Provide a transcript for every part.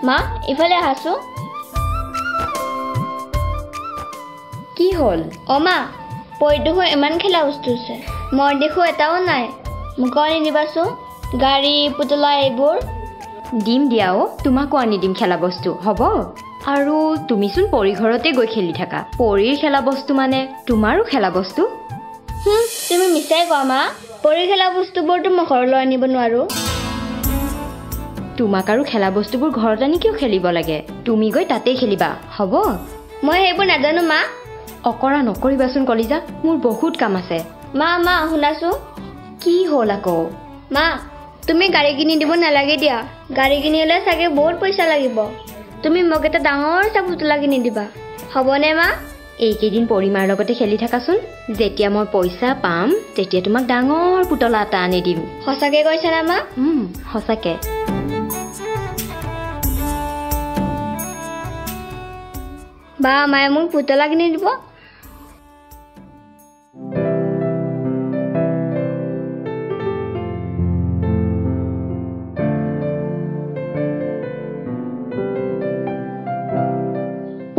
মা ইফালে আহাচোন কি হ'ল মা পৰি দেখো ইমান খেলা বস্তু আছে মই দেখো এটাও নাই মোক আনি দিবাচোন গাড়ী পুতলা এইবোৰ দিম দিয়াও তোমাকো আনি দিম খেলা বস্তু হ'ব আৰু তুমিচোন পৰি ঘৰতে গৈ খেলি থাকা পৰিৰ খেলা বস্তু মানে তোমাৰো খেলা বস্তু তুমি মিছাই কোৱা মা পৰি খেলা বস্তুবোৰতো মই ঘৰলৈ আনিব নোৱাৰো তোমাক আৰু খেলা বস্তুবোৰ ঘৰত আনি কিয় খেলিব লাগে তুমি গৈ তাতেই খেলিবা হ'ব মই সেইবোৰ নাজানো মা অকৰা নকৰিবাচোন কলিজা মোৰ বহুত কাম আছে মা শুনাচোন কি হ'ল আকৌ মা তুমি গাড়ী কিনি দিব নালাগে দিয়া গাড়ী কিনিলে চাগে বহুত পইচা লাগিব তুমি মোক এটা ডাঙৰ পুতলা কিনি দিবা হ'বনে মা এইকেইদিন পৰিমাৰ লগতে খেলি থাকাচোন যেতিয়া মই পইচা পাম তেতিয়া তোমাক ডাঙৰ পুতলা এটা আনি দিম সঁচাকে কৈছা না মা সঁচাকে বা মায়ে মোক পুতলা কিনি দিব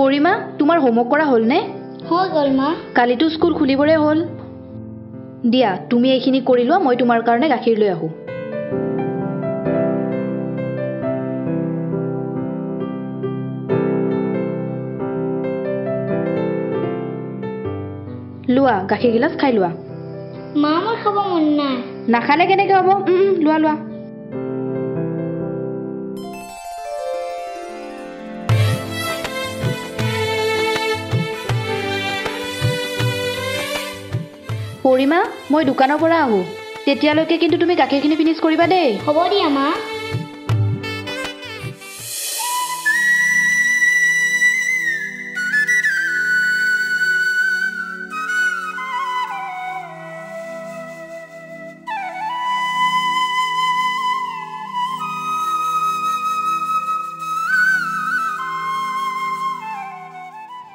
পৰিমা তোমাৰ হোমৱৰ্ক কৰা হ'ল নে হৈ গ'ল মা কালিতো স্কুল খুলিবৰে হ'ল দিয়া তুমি এইখিনি কৰি লোৱা মই তোমাৰ কাৰণে গাখীৰ লৈ আহো লোৱা গাখীৰ গিলাচ খাই লোৱা মা মোৰ খাব মন নাই নাখালে কেনেকৈ হ'ব লোৱা লোৱা পৰিমা মই দোকানৰ পৰা আহোঁ তেতিয়ালৈকে কিন্তু তুমি গাখীৰখিনি ফিনিছ কৰিবা দেই হ'ব দিয়া মা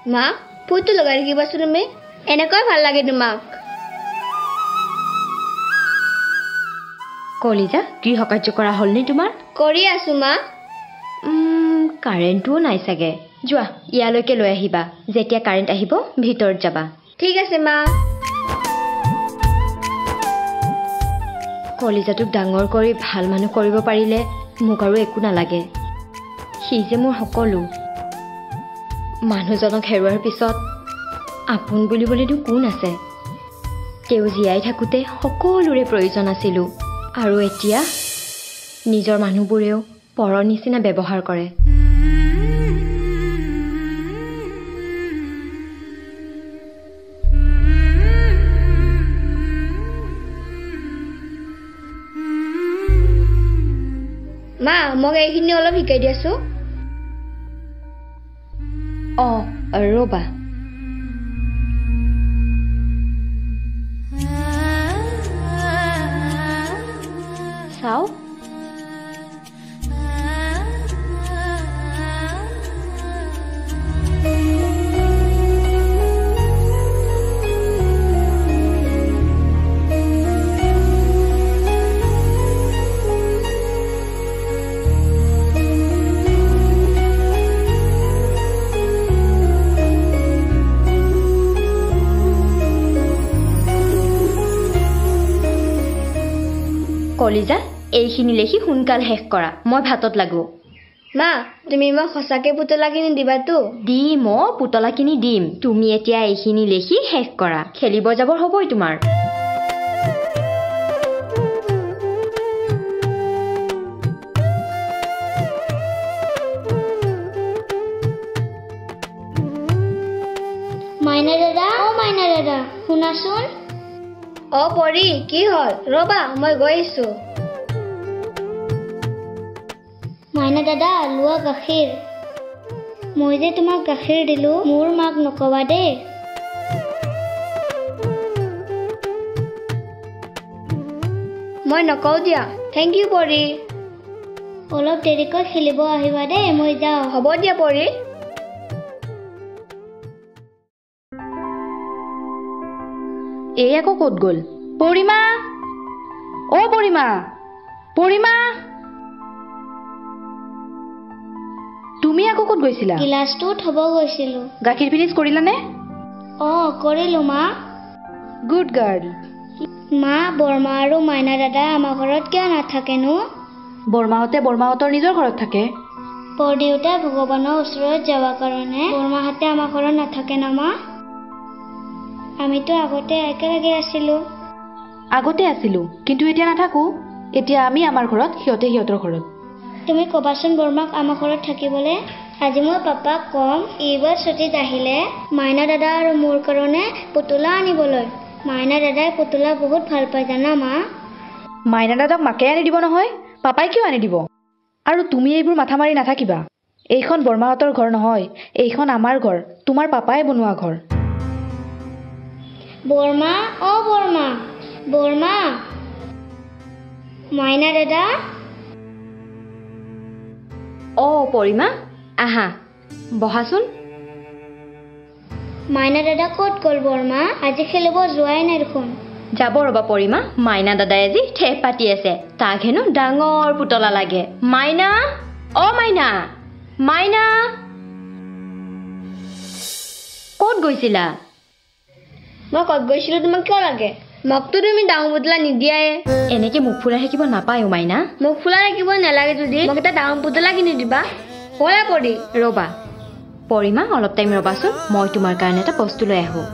মা ফুলটো লগাই ৰাখিবাচোন তুমি এনেকৈ ভাল লাগে তোমাক কলিজা গৃহ কাৰ্য কৰা হ'লনে তোমাৰ কৰি আছো মা কাৰেণ্টটোও নাই চাগে যোৱা ইয়ালৈকে লৈ আহিবা যেতিয়া কাৰেণ্ট আহিব ভিতৰত যাবা ঠিক আছে মা কলিজাটোক ডাঙৰ কৰি ভাল মানুহ কৰিব পাৰিলে মোক আৰু একো নালাগে সি যে মোৰ সকলো মানুহজনক হেৰুৱাৰ পিছত আপোন বুলিবলৈতো কোন আছে তেওঁ জীয়াই থাকোঁতে সকলোৰে প্ৰয়োজন আছিলোঁ আৰু এতিয়া নিজৰ মানুহবোৰেও পৰৰ নিচিনা ব্যৱহাৰ কৰে মা মোক এইখিনি অলপ শিকাই দিয়াছো ৰ'বা চাও কলিজা এইখিনি লেখি সোনকাল শেষ কৰা মই ভাতত লাগো মা তুমি মোক সঁচাকে পুতলা কিনি দিবাতো দিম পুতলা কিনি দিম তুমি এতিয়া এইখিনি লেখি শেষ কৰা খেলিব যাবৰ হ'বই তোমাৰ মাইনা দাদা শুনাচোন পৰি কি হ'ল ৰবা মই গৈ আছো মাইনা দাদা লোৱা গাখীৰ মই যে তোমাক গাখীৰ দিলো মোৰ মাক নকবা দেই মই নকওঁ দিয়া থেংক ইউ পৰি অলপ দেৰিকৈ খেলিব আহিবা দেই মই যাওঁ হ'ব দিয়া পৰি এই আকৌ ক'ত গ'ল পৰিমা পৰিমা পৰিমা তুমি আকৌ ক'ত গৈছিলা? ক্লাছটো থ'ব গৈছিলোঁ। গাখীৰ ফিনিছ কৰিলানে? কৰিলোঁ মা। Good girl. মা, বৰমা আৰু মাইনা দাদা আমাৰ ঘৰত কিয় নাথাকেনো? বৰমাহঁতৰ নিজৰ ঘৰত থাকে। পৰদেউতা ভগৱানৰ ওচৰত যাবৰ কাৰণে বৰমাহঁতে আমাৰ ঘৰত নাথাকে না মা? আমিতো আগতে একেলগে আছিলোঁ। আগতে আছিলোঁ, কিন্তু এতিয়া নাথাকো। এতিয়া আমি আমাৰ ঘৰত, সিহঁতে সিহঁতৰ ঘৰত। তুমি ক'বাচোন বৰমাক আমাৰ ঘৰত থাকিবলৈ। আজি মই পাপাক ক'ম এইবাৰ ছুটীত আহিলে মাইনা দাদা আৰু মোৰ কাৰণে পুতলা আনিবলৈ। মাইনা দাদাই পুতলা বহুত ভাল পায় জানা মা? মাইনা দাদাক মাকে আনি দিব নহয়, পাপাই কিয় আনি দিব? আৰু তুমি এইবোৰ মাথা মাৰি নাথাকিবা। এইখন বৰমাহঁতৰ ঘৰ নহয়, এইখন আমাৰ ঘৰ, তোমাৰ পাপাই বনোৱা ঘৰ। বৰমা, বৰমা, বৰমা, মাইনা দাদা। পৰিমা, আহা বহাচোন। মাইনা দাদা ক'ত গ'ল বৰমা? আজি খেলিব যোৱাই নাই দেখোন। যাব ৰ'বা পৰিমা, মাইনা দাদাই আজি ঠেহ পাতি আছে। তাক হেনো ডাঙৰ পুতলা লাগে। মাইনা, মাইনা, মাইনা, ক'ত গৈছিলা? মই ক'ত গৈছিলোঁ তোমাক কিয় লাগে? মোকতো তুমি ডাঙৰ পুতলা নিদিয়াই। এনেকে মুখ ফুলাই থাকিব নাপায় মাইনা। মুখ ফুলাই থাকিব নালাগে যদি মোক এটা ডাঙৰ পুতলা কিনি দিবা। ব'লা পৰি। ৰ'বা পৰিমা, অলপ টাইম ৰ'বাচোন, মই তোমাৰ কাৰণে এটা বস্তু লৈ আহোঁ।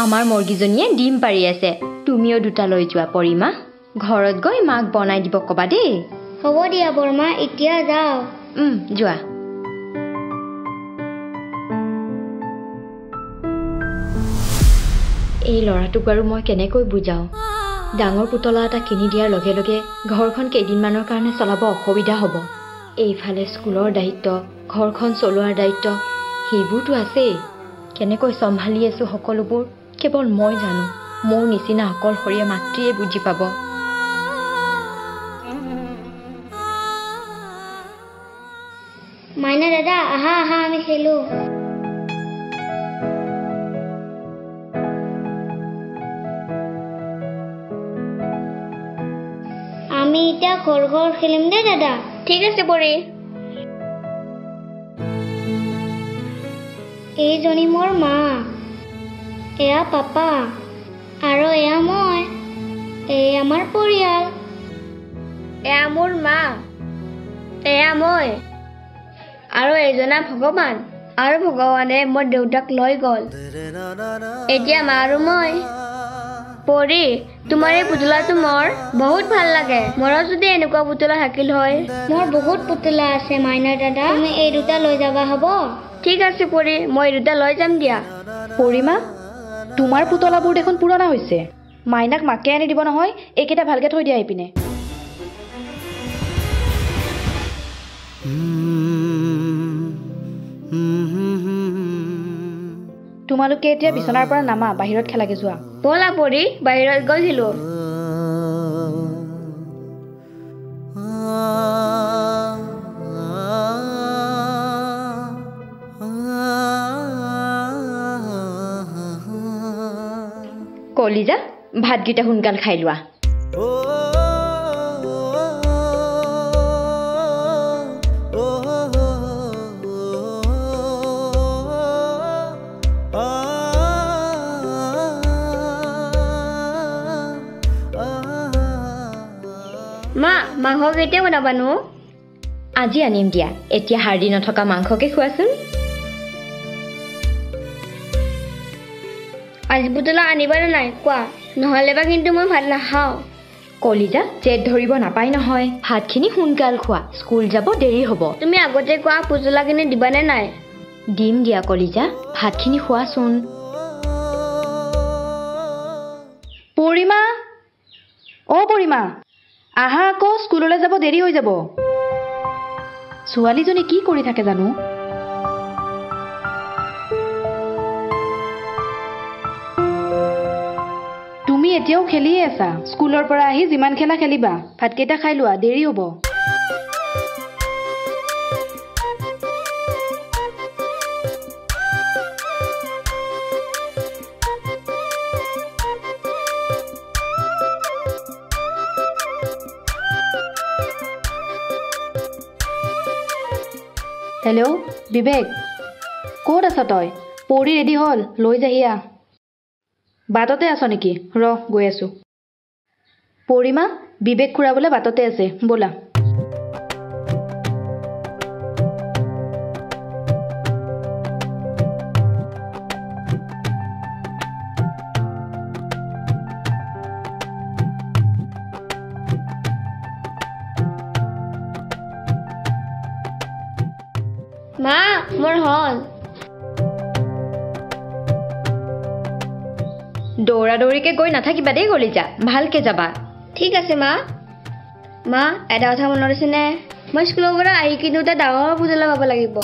আমাৰ মুৰ্গীজনীয়ে ডিম পাৰি আছে, তুমিও দুটা লৈ যোৱা পৰিমা। ঘৰত গৈ মাক বনাই দিব ক'বা দেই। হ'ব দিয়া বৰমা, এতিয়া যাওঁ। যোৱা। এই ল'ৰাটোক বাৰু মই কেনেকৈ বুজাওঁ? ডাঙৰ পুতলা এটা কিনি দিয়াৰ লগে লগে ঘৰখন কেইদিনমানৰ কাৰণে চলাব অসুবিধা হ'ব। এইফালে স্কুলৰ দায়িত্ব, ঘৰখন চলোৱাৰ দায়িত্ব, সেইবোৰতো আছেই। কেনেকৈ চম্ভালি আছোঁ সকলোবোৰ কেৱল মই জানো। মোৰ নিচিনা অকলশৰীয়া মাতৃয়ে বুজি পাব। মাইনা দাদা, আহা আমি খেলো। আমি এতিয়া ঘৰ খেলিম দেই দাদা। ঠিক আছে পৰি। এইজনী মোৰ মা, এয়া পাপা আৰু এয়া মই। এই আমাৰ পৰিয়াল। এয়া মোৰ মা, এয়া মই আৰু এইজনা ভগৱান। আৰু ভগৱানে মোৰ দেউতাক লৈ গ'ল। এতিয়া মা আৰু মই। পৰি, তোমাৰ এই পুতলাটো মোৰ বহুত ভাল লাগে। মোৰো যদি এনেকুৱা পুতলা থাকিল হয়। মোৰ বহুত পুতলা আছে মাইনা দাদা, তুমি এই দুটা লৈ যাবা হ'ব? ঠিক আছে পৰি, মই এই দুটা লৈ যাম দিয়া। পৰিমা, তোমাৰ পুতলাবোৰ দেখোন পুৰণা হৈছে। মাইনাক মাকে আনি দিব নহয়, এইকেইটা ভালকে থৈ দিয়া এইপিনে। তোমালোকে এতিয়া বিচনাৰ পৰা নামা, বাহিৰত খেলাগে যোৱা। ব'লা পৰি, বাহিৰত গৈছিলোঁ। কলিজা, ভাতকেইটা সোনকাল খাই লোৱা। মা, মাংস কেতিয়া বনাবানো? আজি আনিম দিয়া, এতিয়া হাৰ্ডি নথকা মাংসকে খোৱাচোন। আজি পুতলা আনিবানে নাই কোৱা, নহ'লে বা কিন্তু মই ভাত নাখাওঁ। কলিজা, জেদ ধৰিব নাপায় নহয়। ভাতখিনি সোনকাল খোৱা, স্কুল যাব দেৰি হ'ব। তুমি আগতে কোৱা পুতলা কিনি দিবানে নাই? দিম দিয়া কলিজা, ভাতখিনি খোৱাচোন। পৰিমা, পৰিমা, আহা আকৌ, স্কুললৈ যাব দেৰি হৈ যাব। ছোৱালীজনী কি কৰি থাকে জানো? তুমি এতিয়াও খেলিয়ে আছা। স্কুলৰ পৰা আহি যিমান খেলা খেলিবা। ভাতকেইটা খাই লোৱা, দেৰি হ'ব। হেল্ল' বিবেক, ক'ত আছ তই? পৰি ৰেডি হ'ল, লৈ যাহিয়া। বাটতে আছ নেকি? ৰ গৈ আছোঁ। পৰিমা, বিবেক খুৰা বোলে বাটতে আছে, ব'লা। মা মোৰ হ'ল। দৌৰা দৌৰিকে গৈ নাথাকিবা দেই কলিজা, ভালকে যাবা। ঠিক আছে মা। মা এটা কথা মনত আছেনে? মই স্কুলৰ পৰা আহি কিন্তু এটা ডাঙৰ পুতলা পাব লাগিব।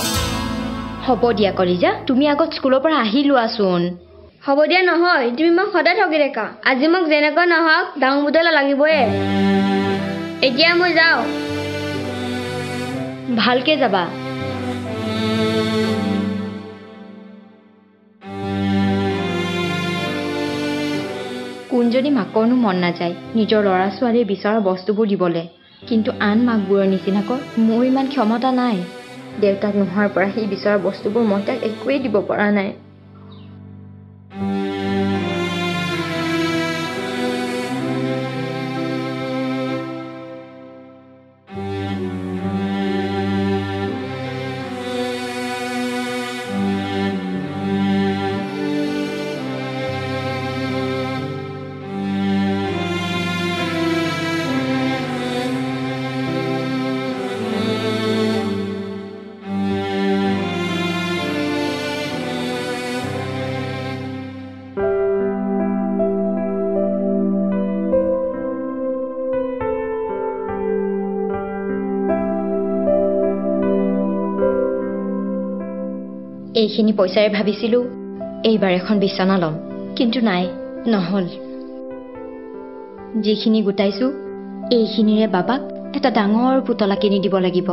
হ'ব দিয়া কলিজা, তুমি আগত স্কুলৰ পৰা আহি লোৱাচোন। হ'ব দিয়া নহয়, তুমি মোক সদায় ঠগি থাকা। আজি মোক যেনেকুৱা নহওক ডাঙৰ পুতলা লাগিবই। এতিয়া মই যাওঁ। ভালকে যাবা। কোনজনী মাকৰনো মন নাযায় নিজৰ ল'ৰা ছোৱালীয়ে বিচৰা বস্তুবোৰ দিবলৈ, কিন্তু আন মাকবোৰৰ নিচিনাকৈ মোৰ ইমান ক্ষমতা নাই। দেউতাক নোহোৱাৰ পৰা সি বিচৰা বস্তুবোৰ মই তাক একোৱেই দিব পৰা নাই। এইখিনি পইচাৰে ভাবিছিলোঁ এইবাৰ এখন বিচনা ল'ম, কিন্তু নাই, নহ'ল। যিখিনি গোটাইছোঁ এইখিনিৰে বাবাক এটা ডাঙৰ পুতলা কিনি দিব লাগিব।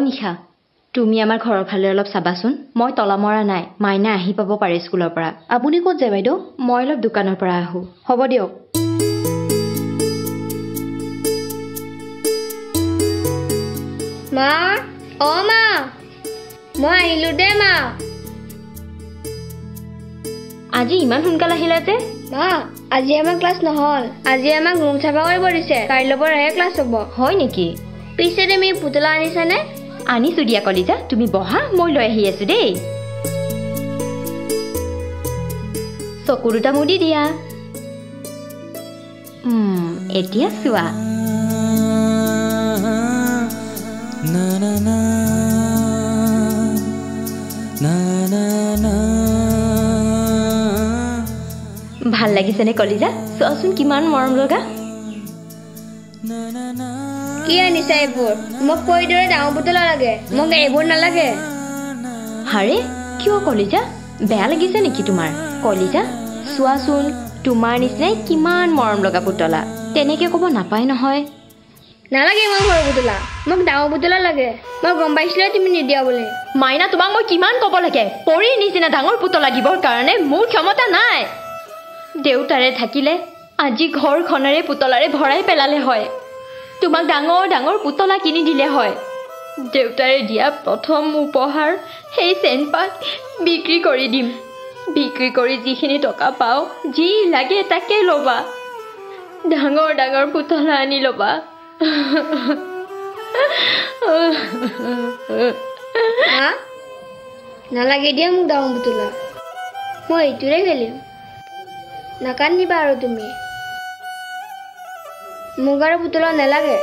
নিশা, তুমি আমাৰ ঘৰৰ ফালে অলপ চাবাচোন। মই তলা মৰা নাই, মাইনা আহি পাব পাৰে স্কুলৰ পৰা। আপুনি ক'ত যায় বাইদেউ? মই অলপ দোকানৰ পৰা আহোঁ। হ'ব দিয়ক। মা, অ মা, মই আহিলোঁ দে মা। আজি ইমান সোনকালে আহিলা যে? মা, আজি আমাৰ ক্লাছ নহ'ল। আজি আমাক ৰুম চাফা কৰিব দিছে। কাইলৈৰ পৰাহে ক্লাছ হ'ব। হয় নেকি? পিছে তুমি পুতলা আনিছানে? আনিছোঁ দিয়া কলিজা, তুমি বহা, মই লৈ আহি আছোঁ দেই। চকু দুটা মুদি দিয়া। এতিয়া চোৱা। ভাল লাগিছেনে কলিজা? চোৱাচোন কিমান মৰম লগা। কি আনিছা এইবোৰ? মোক কৈ দৰে ডাঙৰ পুতলা লাগে, মোক এইবোৰ নালাগে। হাৰে কিয় কলিজা, বেয়া লাগিছে নেকি তোমাৰ? কলিজা চোৱাচোন, তোমাৰ নিচিনাই কিমান মৰম লগা পুতলা, তেনেকে ক'ব নাপায় নহয়। নালাগে ইমান সৰু পুতলা, মোক ডাঙৰ পুতলা লাগে। মই গম পাইছিলোঁ তুমি নিদিয়া বুলি। মাইনা, তোমাক মই কিমান ক'ব লাগে, পৰীৰ নিচিনা ডাঙৰ পুতলা দিবৰ কাৰণে মোৰ ক্ষমতা নাই। দেউতাৰে থাকিলে আজি ঘৰখনেৰে পুতলাৰে ভৰাই পেলালে হয়। তোমাক ডাঙৰ ডাঙৰ পুতলা কিনি দিলে হয়। দেউতাৰে দিয়া প্ৰথম উপহাৰ সেই চেনপাত বিক্ৰী কৰি দিম। বিক্ৰী কৰি যিখিনি টকা পাওঁ, যি লাগে তাকে ল'বা। ডাঙৰ ডাঙৰ পুতলা আনি ল'বা। মা, নালাগে দিয়া মোক ডাঙৰ পুতলা, মই এইটোৰে খেলিম। নাকান্দিবা আৰু তুমি, মোক আৰু পুতলা নালাগে।